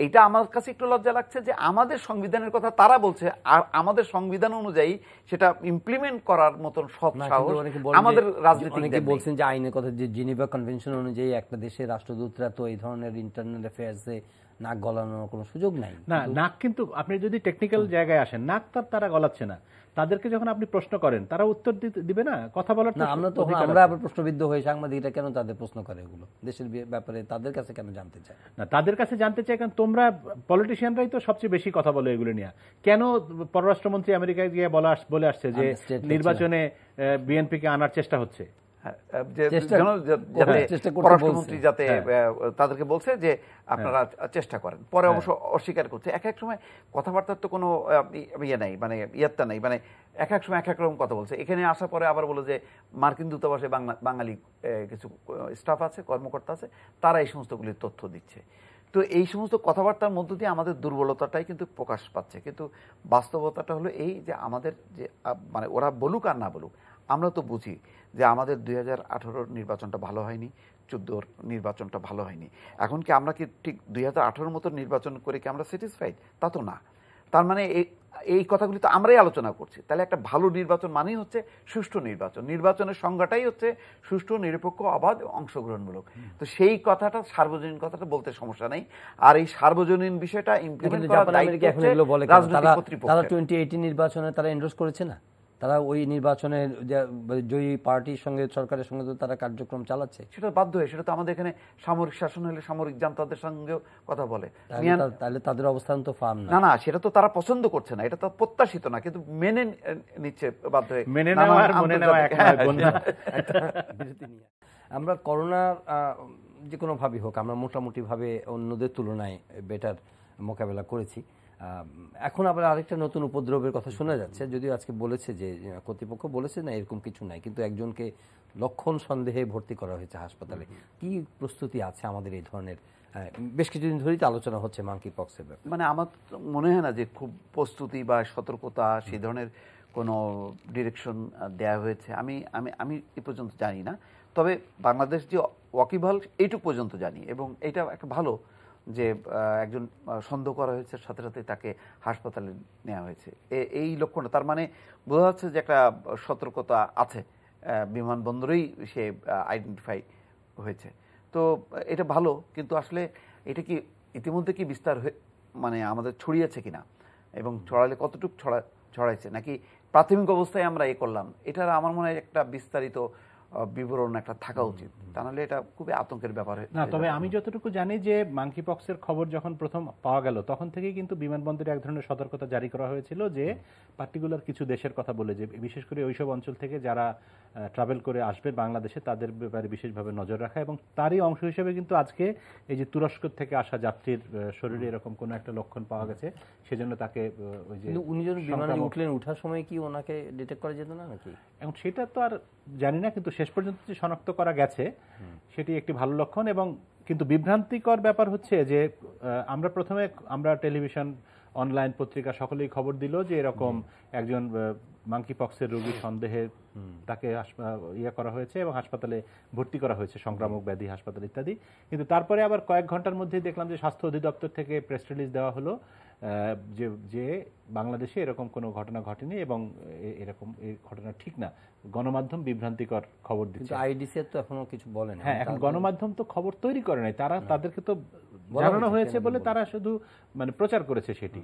এটা আমার কাছে একটু লজ্জা লাগছে যে আমাদের সংবিধানের কথা তারা বলছে, আর আমাদের সংবিধান অনুযায়ী সেটা ইমপ্লিমেন্ট করার মতন সৎ সাহস আমাদের রাজনীতিবিদরা বলছেন যে আইনের কথা, যে জেনেভা কনভেনশন অনুযায়ী একটা দেশের রাষ্ট্রদূতরা তো এই ধরনের ইন্টারনাল অ্যাফেয়ার্সে নাক গলানোর কোনো সুযোগ নাই। না, নাক কিন্তু আপনি যদি টেকনিক্যাল জায়গায় আসেন, নাক তারা গলাচ্ছে না। তাদেরকে যখন আপনি প্রশ্ন করেন তারা উত্তর দিবে না, কথা বলার। আমরা আবার প্রশ্নবিদ্ধ হয়ে সাংবাদিকরা কেন তাদের প্রশ্ন করে, এগুলো দেশের ব্যাপারে তাদের কাছে কেন জানতে চায় না? তাদের কাছে জানতে চায় কারণ তোমরা পলিটিশিয়ানরাই তো সবচেয়ে বেশি কথা বলো এগুলো নিয়ে। কেন পররাষ্ট্রমন্ত্রী আমেরিকায় গিয়ে বলে আসছে যে নির্বাচনে বিএনপিকে আনার চেষ্টা হচ্ছে, পররাষ্ট্রমন্ত্রী যাতে তাদেরকে বলছে যে আপনারা চেষ্টা করেন, পরে অবশ্য অস্বীকার করছে। এক এক সময় কথাবার্তার তো কোনো ইয়ে নাই, মানে ইয়েটা নেই, মানে এক এক সময় এক এক রকম কথা বলছে। এখানে আসার পরে আবার বলে যে মার্কিন দূতাবাসে বাঙালি কিছু স্টাফ আছে, কর্মকর্তা আছে, তারা এই সমস্তগুলির তথ্য দিচ্ছে। তো এই সমস্ত কথাবার্তার মধ্য দিয়ে আমাদের দুর্বলতাটাই কিন্তু প্রকাশ পাচ্ছে। কিন্তু বাস্তবতাটা হলো এই যে আমাদের যে মানে ওরা বলুক আর না বলুক, আমরা তো বুঝি যে আমাদের 2018 নির্বাচনটা ভালো হয়নি, 14 নির্বাচনটা ভালো হয়নি। এখন কি আমরা কি ঠিক 2018 মতো নির্বাচন করে কি আমরা স্যাটিসফাইড? তা তো না। তার মানে এই কথাগুলি তো আমরাই আলোচনা করছি। তাহলে একটা ভালো নির্বাচন মানেই হচ্ছে সুষ্ঠু নির্বাচন। নির্বাচনের সংজ্ঞাটাই হচ্ছে সুষ্ঠু, নিরপেক্ষ, অবাধ, অংশগ্রহণমূলক। তো সেই কথাটা, সার্বজনীন কথাটা বলতে সমস্যা নেই। আর এই সার্বজনীন বিষয়টা ইমপ্লিমেন্ট করার দায়িত্ব হচ্ছে রাজনৈতিক কর্তৃপক্ষের। তারা 2018 নির্বাচনে তারা এন্ডোর্স করেছে না, তারা ওই নির্বাচনে জয়ী পার্টির সঙ্গে, সরকারের সঙ্গে তো তারা কার্যক্রম চালাচ্ছে। সেটা বাধ্য হয়ে, সেটা তো আমাদের এখানে সামরিক শাসন হলে সামরিক জান্তাদের সঙ্গেও কথা বলে। তাহলে তাদের অবস্থান তো ফার্ম না, না, সেটা তো তারা পছন্দ করছে না, এটা তো প্রত্যাশিত না, কিন্তু মেনে নিচ্ছে বাধ্য হয়ে। মেনে নেওয়া আর মনে নেওয়া এক নয়, বন্ধু। আমরা করোনার যে কোনো ভাবেই হোক, আমরা মোটামুটিভাবে অন্যদের তুলনায় বেটার মোকাবেলা করেছি। এখন আবার আরেকটা নতুন উপদ্রবের কথা শোনা যাচ্ছে, যদিও আজকে বলেছে যে কর্তৃপক্ষ বলেছে না এরকম কিছু নাই, কিন্তু একজনকে লক্ষণ সন্দেহে ভর্তি করা হয়েছে হাসপাতালে। কি প্রস্তুতি আছে আমাদের এই ধরনের, বেশ কিছুদিন ধরেই তো আলোচনা হচ্ছে মাঙ্কি পক্সের ব্যাপারে? মানে আমার মনে হয় না যে খুব প্রস্তুতি বা সতর্কতা সেই ধরনের কোনো ডিরেকশন দেওয়া হয়েছে, আমি আমি আমি এ পর্যন্ত জানি না। তবে বাংলাদেশ যে ওয়াকিবহাল এইটুকু পর্যন্ত জানি, এবং এটা একটা ভালো যে একজন সন্দেহ করা হয়েছে, সাথে সাথে তাকে হাসপাতালে নেওয়া হয়েছে। এই লক্ষণটা তার মানে বোঝা যাচ্ছে যে একটা সতর্কতা আছে, বিমানবন্দরেই সে আইডেন্টিফাই হয়েছে। তো এটা ভালো, কিন্তু আসলে এটা কি ইতিমধ্যে কি বিস্তার হয়ে মানে আমাদের ছড়িয়েছে কিনা, এবং ছড়ালে কতটুকু ছড়াইছে, নাকি প্রাথমিক অবস্থায় আমরা করলাম, এটার আমার মনে হয় একটা বিস্তারিত বিবরণ একটা থাকা উচিত, তা নাহলে এটা খুবই আতঙ্কের ব্যাপার না। তবে আমি যতটুকু জানি যে মাঙ্কি পক্সের খবর যখন প্রথম পাওয়া গেল, তখন থেকেই কিন্তু বিমানবন্দরে এক ধরনের সতর্কতা জারি করা হয়েছিল যে পার্টিকুলার কিছু দেশের কথা বলে, যে বিশেষ করে ওইসব অঞ্চল থেকে যারা ট্রাভেল করে আসবে বাংলাদেশে তাদের ব্যাপারে বিশেষভাবে নজর রাখা। এবং তারই অংশ হিসেবে কিন্তু আজকে এই যে তুরস্ক থেকে আসা যাত্রীর শরীরে এরকম কোনো একটা লক্ষণ পাওয়া গেছে, সেজন্য তাকে ওই যে উনি যখন বিমানে উঠলেন, উঠার সময় কি ওনাকে ডিটেক্ট করা যেত না নাকি? এবং সেটা তো আর জানি না, কিন্তু শেষ পর্যন্ত যে শনাক্ত করা গেছে সেটি একটি ভালো লক্ষণ। এবং কিন্তু বিভ্রান্তিকর ব্যাপার হচ্ছে যে আমরা টেলিভিশন, অনলাইন, পত্রিকা সকলেই খবর দিল যে এরকম একজন মাঙ্কি পক্সের রোগী সন্দেহে তাকে করা হয়েছে এবং হাসপাতালে ভর্তি করা হয়েছে, সংক্রামক ব্যাধি হাসপাতাল ইত্যাদি। কিন্তু তারপরে আবার কয়েক ঘন্টার মধ্যেই দেখলাম যে স্বাস্থ্য অধিদপ্তর থেকে প্রেস রিলিজ দেওয়া হলো যে বাংলাদেশে এরকম কোনো ঘটনা ঘটেনি এবং এরকম এই ঘটনা ঠিক না। গণমাধ্যম বিভ্রান্তিকর খবর দিচ্ছে। আইডিসি তো এখনো কিছু বলে না। হ্যাঁ, এখন গণমাধ্যম তো খবর তৈরি করে নাই, তাদেরকে তো জানানো হয়েছে বলে তারা শুধু মানে প্রচার করেছে সেটি।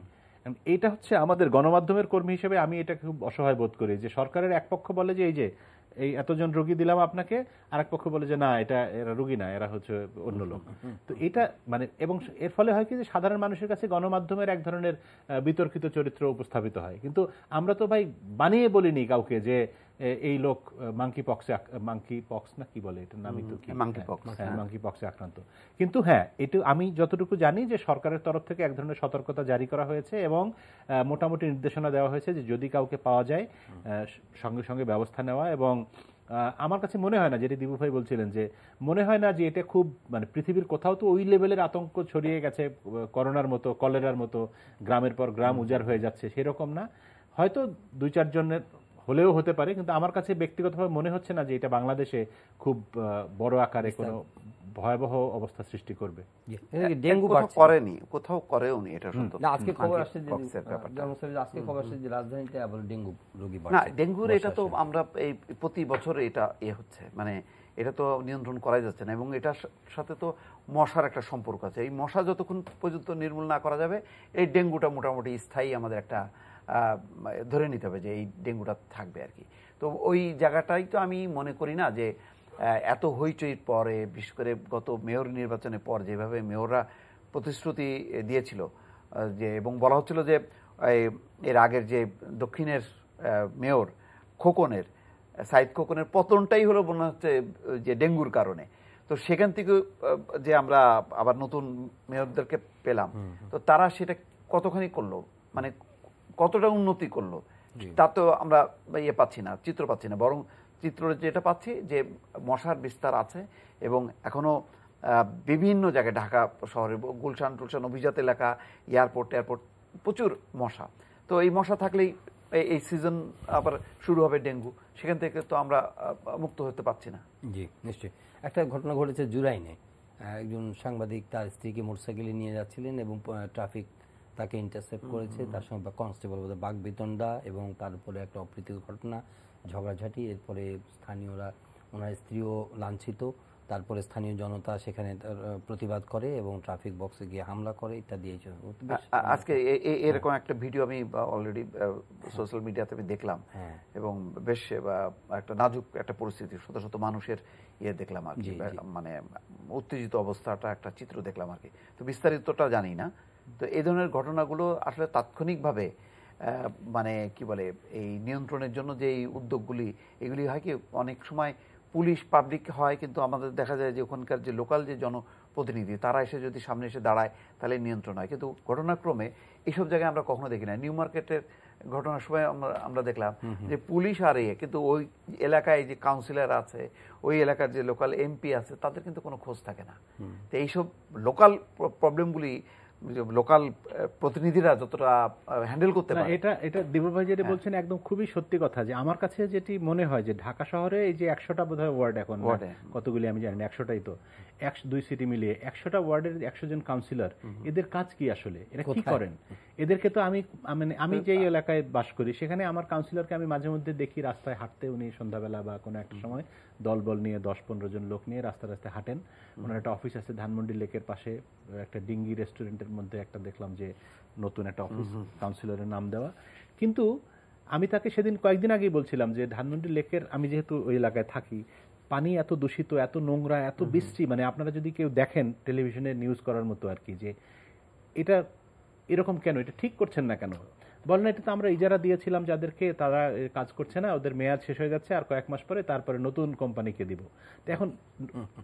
এটা হচ্ছে আমাদের গণমাধ্যমের কর্মী হিসেবে আমি এটা খুব অসহায় বোধ করি যে সরকারের এক পক্ষ বলে যে এই এতজন রোগী দিলাম আপনাকে, আরেক পক্ষ বলে যে না, এরা রোগী না, এরা হচ্ছে অন্য লোক। তো এটা মানে, এবং এর ফলে হয় কি যে সাধারণ মানুষের কাছে গণমাধ্যমের এক ধরনের বিতর্কিত চরিত্র উপস্থাপিত হয়। কিন্তু আমরা তো ভাই বানিয়ে বলিনি কাউকে যে এই লোক মাঙ্কি পক্স না কি বলে এটার নামই তো কি, মাঙ্কি পক্সে আক্রান্ত। কিন্তু হ্যাঁ, এটা আমি যতটুকু জানি যে সরকারের তরফ থেকে এক ধরনের সতর্কতা জারি করা হয়েছে এবং মোটামুটি নির্দেশনা দেওয়া হয়েছে যে যদি কাউকে পাওয়া যায় সঙ্গে সঙ্গে ব্যবস্থা নেওয়া। এবং আমার কাছে মনে হয় না, যেটি দিবু ভাই বলছিলেন, যে মনে হয় না যে এটা খুব মানে পৃথিবীর কোথাও তো ওই লেভেলের আতঙ্ক ছড়িয়ে গেছে করোনার মতো, কলেরার মতো গ্রামের পর গ্রাম উজাড় হয়ে যাচ্ছে, সেরকম না। হয়তো 2-4 জনের হলেও হতে পারে, কিন্তু আমার কাছে ব্যক্তিগতভাবে মনে হচ্ছে না যে এটা বাংলাদেশে খুব বড় আকারে কোনো ভয়াবহ অবস্থা সৃষ্টি করবে। ডেঙ্গু করেনি, কোথাও করেও নি, এটা সত্য না। আজকে খবর আসছে যে রাজধানীতে আবার ডেঙ্গু রোগী বাড়ছে। না, ডেঙ্গুর এটা তো আমরা এই প্রতি বছর এটা হচ্ছে, মানে এটা তো নিয়ন্ত্রণ করা যাচ্ছে না। এবং এটার সাথে তো মশার একটা সম্পর্ক আছে। এই মশা যতক্ষণ পর্যন্ত নির্মূল না করা যাবে, এই ডেঙ্গুটা মোটামুটি স্থায়ী আমাদের একটা ধরে নিতে হবে যে এই ডেঙ্গুটা থাকবে আর কি। তো ওই জায়গাটাই তো আমি মনে করি না যে এত হইচইর পরে, বিশেষ করে গত মেয়র নির্বাচনের পর যেভাবে মেয়ররা প্রতিশ্রুতি দিয়েছিল যে, এবং বলা হচ্ছিল যে এর আগের যে দক্ষিণের মেয়র সাইদ খোকনের পতনটাই হলো মনে হচ্ছে যে ডেঙ্গুর কারণে। তো সেখান থেকে যে আমরা আবার নতুন মেয়রদেরকে পেলাম, তো তারা সেটা কতখানি করলো, মানে কতটা উন্নতি করলো, তা তো আমরা পাচ্ছি না, চিত্র পাচ্ছি না। বরং চিত্র যেটা পাচ্ছি যে মশার বিস্তার আছে, এবং এখনো বিভিন্ন জায়গায় ঢাকা শহরে গুলশান টুলশান অভিজাত এলাকা, এয়ারপোর্ট প্রচুর মশা। তো এই মশা থাকলেই এই সিজন আবার শুরু হবে ডেঙ্গু, সেখান থেকে তো আমরা মুক্ত হতে পারছি না। জি, নিশ্চয়ই। একটা ঘটনা ঘটেছে জুরাইনে, একজন সাংবাদিক তার স্ত্রীকে মোটরসাইকেলে নিয়ে যাচ্ছিলেন এবং ট্রাফিক তাকে ইন্টারসেপ্ট করেছে, তার সঙ্গে কনস্টেবল বোধহয় বাকবিতণ্ডা এবং তার উপরে একটা অপ্রীতিকর ঘটনা, ঝগড়াঝাটি। এরপরে স্থানীয়রা, ওনার স্ত্রীও লাঞ্ছিত, তারপরে স্থানীয় জনতা সেখানে প্রতিবাদ করে এবং ট্রাফিক বক্সে গিয়ে হামলা করে ইত্যাদি। আজকে এরকম একটা ভিডিও আমি অলরেডি সোশ্যাল মিডিয়াতে আমি দেখলাম এবং বেশ একটা নাজুক একটা পরিস্থিতি, শত শত মানুষের দেখলাম আর কি, মানে উত্তেজিত অবস্থাটা একটা চিত্র দেখলাম আর কি। তো বিস্তারিতটা জানি না। তো এই ধরনের ঘটনাগুলো আসলে তাৎক্ষণিকভাবে মানে কি বলে এই নিয়ন্ত্রণের জন্য যে এই উদ্যোগগুলি, এগুলি হয় কি অনেক সময় পুলিশ পাবলিক হয়, কিন্তু আমাদের দেখা যায় যে ওখানকার যে লোকাল যে জনপ্রতিনিধি তারা এসে যদি সামনে এসে দাঁড়ায় তাহলে নিয়ন্ত্রণ হয়। কিন্তু ঘটনাক্রমে এইসব জায়গায় আমরা কখনো দেখি না। নিউ মার্কেটের ঘটনার সময় আমরা দেখলাম যে পুলিশ আর কিন্তু ওই এলাকায় যে কাউন্সিলর আছে, ওই এলাকার যে লোকাল এমপি আছে, তাদের কিন্তু কোনো খোঁজ থাকে না। তো এইসব লোকাল প্রবলেমগুলি লোকাল প্রতিনিধিরা যতটা হ্যান্ডেল করতে পারে, এটা দিবর ভাই যেটা বলছেন একদম খুবই সত্যি কথা। যে আমার কাছে যেটি মনে হয় যে ঢাকা শহরে এই যে 100টা বোধহয় ওয়ার্ড, এখন কতগুলি আমি জানি না, 100টাই তো, 2 সিটি মিলিয়ে 100টা ওয়ার্ডের 100 জন কাউন্সিলর, এদের কাজ কি আসলে, এরা কি করেন? এদেরকে তো আমি যেই এলাকায় বাস করি সেখানে আমার কাউন্সিলরকে আমি মাঝে মধ্যে দেখি রাস্তায় হাঁটতে, উনি সন্ধ্যাবেলা বা কোনো একটা সময় দলবল নিয়ে 10-15 জন লোক নিয়ে রাস্তায় রাস্তায় হাঁটেন। ওনার একটা অফিস আছে ধানমন্ডি লেকের পাশে, একটা ডিঙ্গি রেস্টুরেন্টের মধ্যে একটা দেখলাম যে নতুন একটা অফিস কাউন্সিলরের নাম দেওয়া। কিন্তু আমি তাকে সেদিন কয়েকদিন আগেই বলছিলাম যে ধানমন্ডি লেকের, আমি যেহেতু ওই এলাকায় থাকি, পানি এত দূষিত, এত নোংরা, এত বৃষ্টি, মানে আপনারা যদি কেউ দেখেন টেলিভিশনে নিউজ করার মতো আর কি, যে এটা এরকম কেন, এটা ঠিক করছেন না কেন? বলেন এটা তো আমরা ইজারা দিয়েছিলাম যাদেরকে, তারা কাজ করছে না, ওদের মেয়াদ শেষ হয়ে যাচ্ছে, আর কয়েক মাস পরে তারপরে নতুন কোম্পানিকে দিব। তো এখন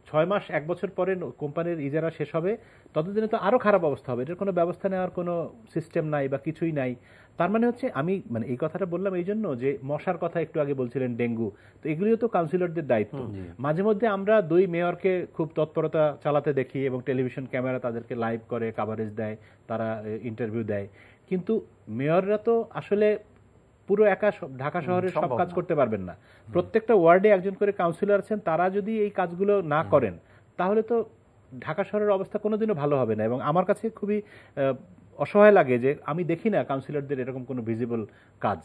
6 মাস 1 বছর পরে কোম্পানির ইজারা শেষ হবে, ততদিনে তো আরো খারাপ অবস্থা হবে। এটার কোনো ব্যবস্থা নেওয়ার কোনো সিস্টেম নাই বা কিছুই নাই। তার মানে হচ্ছে, আমি মানে এই কথাটা বললাম এই জন্য যে মশার কথা একটু আগে বলছিলেন, ডেঙ্গু, তো এগুলিও তো কাউন্সিলরদের দায়িত্ব। মাঝে মধ্যে আমরা 2 মেয়রকে খুব তৎপরতা চালাতে দেখি এবং টেলিভিশন ক্যামেরা তাদেরকে লাইভ করে কাভারেজ দেয়, তারা ইন্টারভিউ দেয়, কিন্তু মেয়ররা তো আসলে পুরো একা ঢাকা শহরের সব কাজ করতে পারবেন না। প্রত্যেকটা ওয়ার্ডে একজন করে কাউন্সিলর আছেন, তারা যদি এই কাজগুলো না করেন তাহলে তো ঢাকা শহরের অবস্থা কোনোদিনও ভালো হবে না। এবং আমার কাছে খুবই অসহায় লাগে যে আমি দেখি না কাউন্সিলরদের এরকম কোনো ভিজিবল কাজ।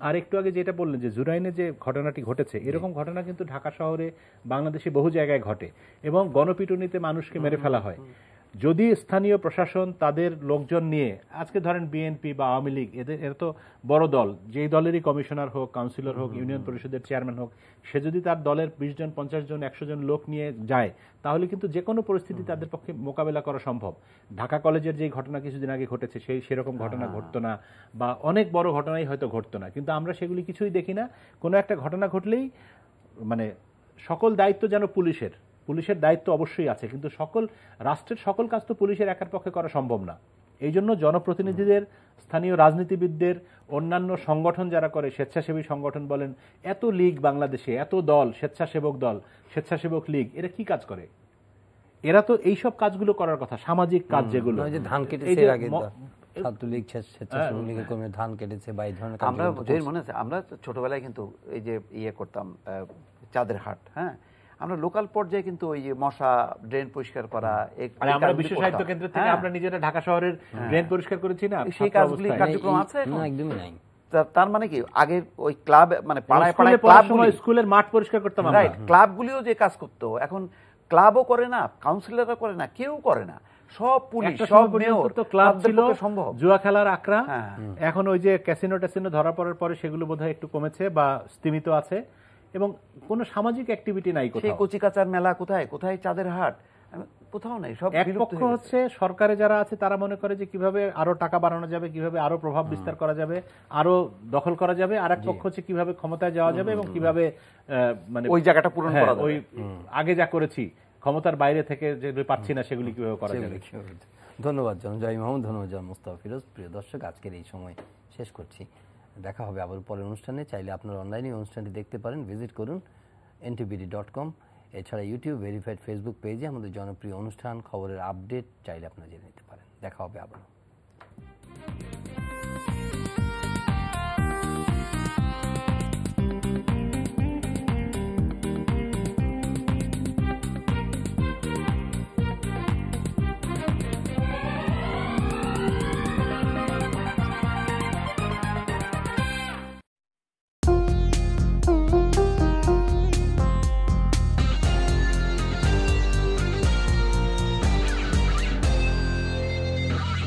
আর একটু আগে যেটা বললেন যে জুরাইনে যে ঘটনাটি ঘটেছে, এরকম ঘটনা কিন্তু ঢাকা শহরে, বাংলাদেশে বহু জায়গায় ঘটে এবং গণপিটুনিতে মানুষকে মেরে ফেলা হয়। যদি স্থানীয় প্রশাসন তাদের লোকজন নিয়ে, আজকে ধরেন বিএনপি বা আওয়ামী লীগ, এরা তো বড় দল, যেই দলেরই কমিশনার হোক, কাউন্সিলর হোক, ইউনিয়ন পরিষদের চেয়ারম্যান হোক, সে যদি তার দলের 20 জন, 50 জন, 100 জন লোক নিয়ে যায়, তাহলে কিন্তু যে কোনো পরিস্থিতি তাদের পক্ষে মোকাবেলা করা সম্ভব। ঢাকা কলেজের যে ঘটনা কিছুদিন আগে ঘটেছে, সেরকম ঘটনা ঘটতো না, বা অনেক বড় ঘটনাই হয়তো ঘটতো না, কিন্তু আমরা সেগুলি কিছুই দেখি না। কোনো একটা ঘটনা ঘটলেই মানে সকল দায়িত্ব যেন পুলিশের দায়িত্ব অবশ্যই আছে, কিন্তু রাষ্ট্রের সকল কাজ তো পুলিশের একার পক্ষে করা সম্ভব না। এই জন্য জনপ্রতিনিধিদের, স্থানীয় রাজনীতিবিদদের, অন্যান্য সংগঠন যারা করে, স্বেচ্ছাসেবী সংগঠন বলেন, এত লীগ বাংলাদেশে, এত দল, স্বেচ্ছাসেবক দল, স্বেচ্ছাসেবক লীগ, এরা কি কাজ করে? এরা তো এইসব কাজগুলো করার কথা, সামাজিক কাজ যেগুলো, ধান কেটেছে, ছাত্রলীগ, স্বেচ্ছাসেবক লীগের কর্মী ধান কেটেছে বা এই ধরনের কাজ। মনে আছে আমরা ছোটবেলায় কিন্তু এই যে করতাম চাঁদের হাট, হ্যাঁ, আমরা লোকাল পর্যায়ে কিন্তু ওই যে মশা ড্রেন পরিষ্কার করা, আমরা বিশ্ব সাহিত্য কেন্দ্র থেকে আমরা নিজেরা ঢাকা শহরের ড্রেন পরিষ্কার করেছি না, সেই কাজগুলি কার্যক্রম আছে এখন একদমই নাই। তার মানে কি আগে ওই ক্লাব, মানে পাড়ায় পাড়ায় ক্লাবগুলো, স্কুলের মাঠ পরিষ্কার করতাম, রাইট, ক্লাবগুলিও যে কাজ করতো, এখন ক্লাবও করে না, কাউন্সিলররা করে না, কেউ করে না, সব পুলিশ, সব মেয়র। তো ক্লাব ছিল জুয়া খেলার আখড়া, এখন ওই যে ক্যাসিনো ট্যাসিনো ধরা পড়ার পরে সেগুলো বোধহয় একটু কমেছে বা স্তীমিত আছে, এবং কোনো সামাজিক অ্যাক্টিভিটি নাই কোথাও। কচিকাচার মেলা কোথায়, কোথায় চাঁদের হাট, কোথাও নাই, সব এক পক্ষ হচ্ছে সরকারে যারা আছে তারা মনে করে যে কিভাবে আরো টাকা বাড়ানো যাবে, কিভাবে আরো প্রভাব বিস্তার করা যাবে, আরো দখল করা যাবে, আর এক পক্ষ হচ্ছে কিভাবে ক্ষমতায় যাওয়া যাবে এবং কিভাবে মানে ওই জায়গাটা পূরণ করা যাবে, ওই আগে যা করেছি ক্ষমতার বাইরে থেকে যে পাচ্ছি না সেগুলি কিভাবে করা যাবে। ধন্যবাদ জানান জয় মাহমুদ, ধন্যবাদ জানান মোস্তফা ফিরোজ। প্রিয় দর্শক, আজকের এই সময় শেষ করছি। দেখা হবে আবার পরের অনুষ্ঠানে। চাইলে আপনারা অনলাইনে অনুষ্ঠানটি দেখতে পারেন, ভিজিট করুন ntbd.com। এছাড়া ইউটিউব ভেরিফাইড ফেসবুক পেজে আমাদের জনপ্রিয় অনুষ্ঠান, খবরের আপডেট চাইলে আপনারা জেনে নিতে পারেন। দেখা হবে আবারও।